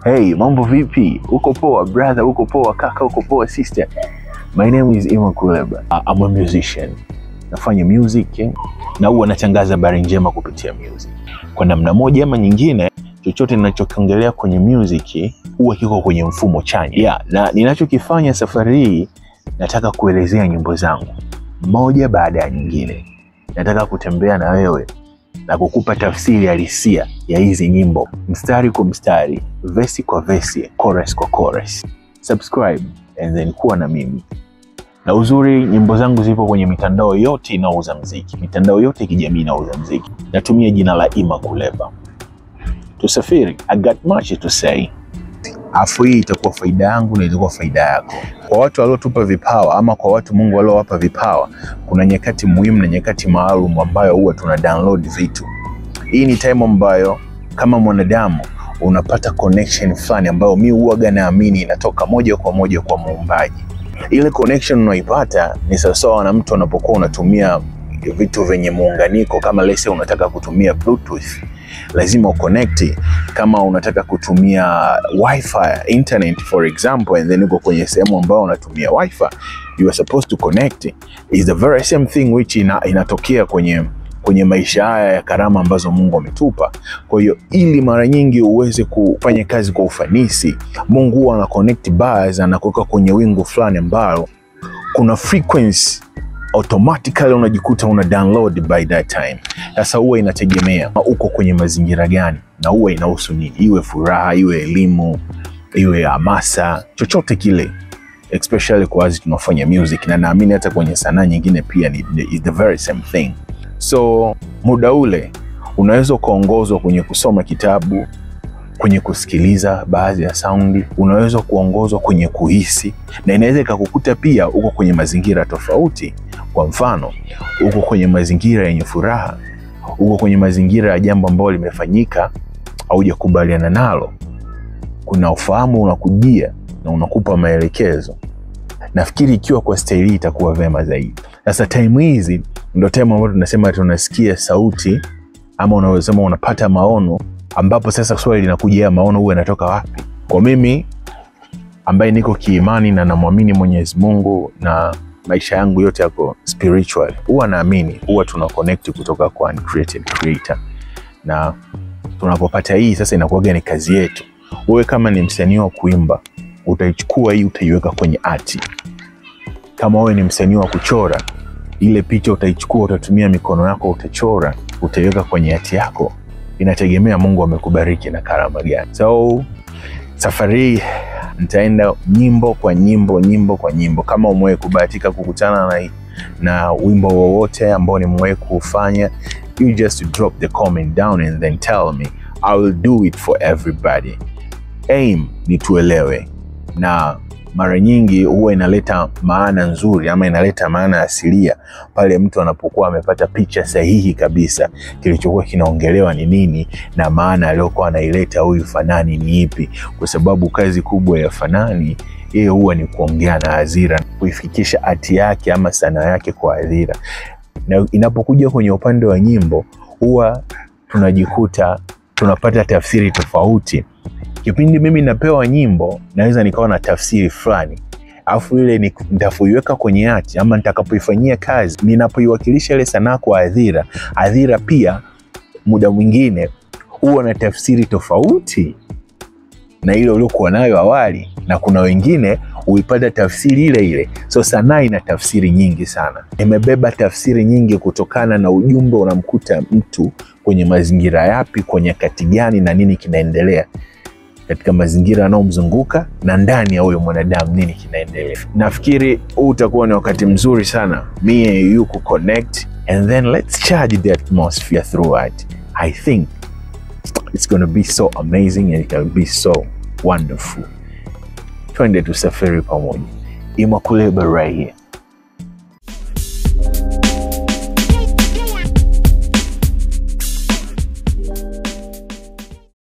Hey, mambo vipi? Uko poa brother, uko poa kaka, uko poa sister. My name is Ima Kuleba. I'm a musician. Nafanya music na huwa natangaza habari njema kupitia music. Kwa namna moja ama nyingine, chochote ninachokiongelea kwenye music huwa kiko kwenye mfumo chanya. Na ninachokifanya safari hii, nataka kuelezea nyimbo zangu moja baada ya nyingine. Nataka kutembea na wewe na kukupa tafsiri halisia ya hizi nyimbo, mstari kwa mstari, verse kwa verse, chorus kwa chorus. Subscribe and then kuwa na mimi. Na uzuri, nyimbo zangu zipo kwenye mitandao yote inauza muziki, mitandao yote kijamii inauza muziki. Natumia jina la Ima Kuleba. Tusafiri, I got much to say. Afu hii itakuwa faida yangu na itakuwa faida yako. Kwa watu waliotupa vipawa ama kwa watu Mungu aliowapa vipawa, kuna nyakati muhimu na nyakati maalum ambayo huwa tuna download vitu. Hii ni time ambayo kama mwanadamu unapata connection fulani ambayo mimi huaga naamini inatoka moja kwa moja kwa Muumbaji. Ile connection unaipata ni sawa na mtu unapokuwa unatumia vitu vyenye muunganiko. Kama let's say unataka kutumia Bluetooth, lazima uconnect. Kama unataka kutumia Wi-Fi, internet for example, and then uko kwenye sehemu ambayo unatumia Wi-Fi, you are supposed to connect. Is the very same thing which inatokea kwenye maisha haya ya karama ambazo Mungu ametupa. Kwa hiyo ili mara nyingi uweze kufanya kazi kwa ufanisi, Mungu huwa ana connect bars, anakuweka kwenye wingu fulani ambalo kuna frequency automatically unajikuta una download by that time. Sasa huwa inategemea uko kwenye mazingira gani na huwa inahusu nini. Iwe furaha, iwe elimu, iwe hamasa, chochote kile, especially kwa wazi tunafanya music, na naamini hata kwenye sanaa nyingine pia is the very same thing. So muda ule unaweza kuongozwa kwenye kusoma kitabu, kwenye kusikiliza baadhi ya saundi, unaweza kuongozwa kwenye kuhisi, na inaweza ikakukuta pia uko kwenye mazingira tofauti. Kwa mfano, uko kwenye mazingira yenye furaha, uko kwenye mazingira ya jambo ambalo limefanyika au hujakubaliana nalo, kuna ufahamu unakujia na unakupa maelekezo. Nafikiri ikiwa kwa staili itakuwa vema zaidi. Sasa time hizi ndio time ambayo tunasema tunasikia sauti, ama unaweza sema unapata maono, ambapo sasa swali linakuja, ya maono huwa yanatoka wapi? Kwa mimi ambaye niko kiimani na namwamini Mwenyezi Mungu na maisha yangu yote yako spiritual, huwa naamini huwa tuna connect kutoka kwa uncreated creator. Na tunapopata hii sasa inakuwa ni kazi yetu. Wewe kama ni msanii wa kuimba, utaichukua hii utaiweka kwenye art. Kama wewe ni msanii wa kuchora, ile picha utaichukua, utatumia mikono yako, utachora, utaiweka kwenye art yako. Inategemea Mungu amekubariki na karama gani. So safari nitaenda nyimbo kwa nyimbo. Kama umewahi kubahatika kukutana na wimbo wowote ambao nimewahi kufanya, you just drop the comment down and then tell me. I will do it for everybody. Aim ni tuelewe, na mara nyingi huwa inaleta maana nzuri ama inaleta maana asilia pale mtu anapokuwa amepata picha sahihi kabisa kilichokuwa kinaongelewa ni nini, na maana aliyokuwa anaileta huyu Fanani ni ipi. Kwa sababu kazi kubwa ya Fanani yeye huwa ni kuongea na hadhira, kuifikisha art yake ama sanaa yake kwa hadhira. Na inapokuja kwenye upande wa nyimbo, huwa tunajikuta tunapata tafsiri tofauti. Kipindi mimi napewa nyimbo, naweza nikawa na tafsiri fulani, afu ile nitafuiweka kwenye art ama nitakapoifanyia kazi, ninapoiwakilisha ile sanaa kwa hadhira pia muda mwingine huwa na tafsiri tofauti na ile uliokuwa nayo awali, na kuna wengine uipata tafsiri ile. So sanaa ina tafsiri nyingi sana, imebeba tafsiri nyingi kutokana na ujumbe unamkuta mtu kwenye mazingira yapi, kwenye nyakati gani, na nini kinaendelea katika mazingira yanayomzunguka na ndani ya huyo mwanadamu nini kinaendelea. Nafikiri huu utakuwa ni wakati mzuri sana me and you connect, and then let's charge the atmosphere throughout. I think it's going to be so amazing and it will be so wonderful. Twende tusafiri pamoja. Ima Kuleba right here.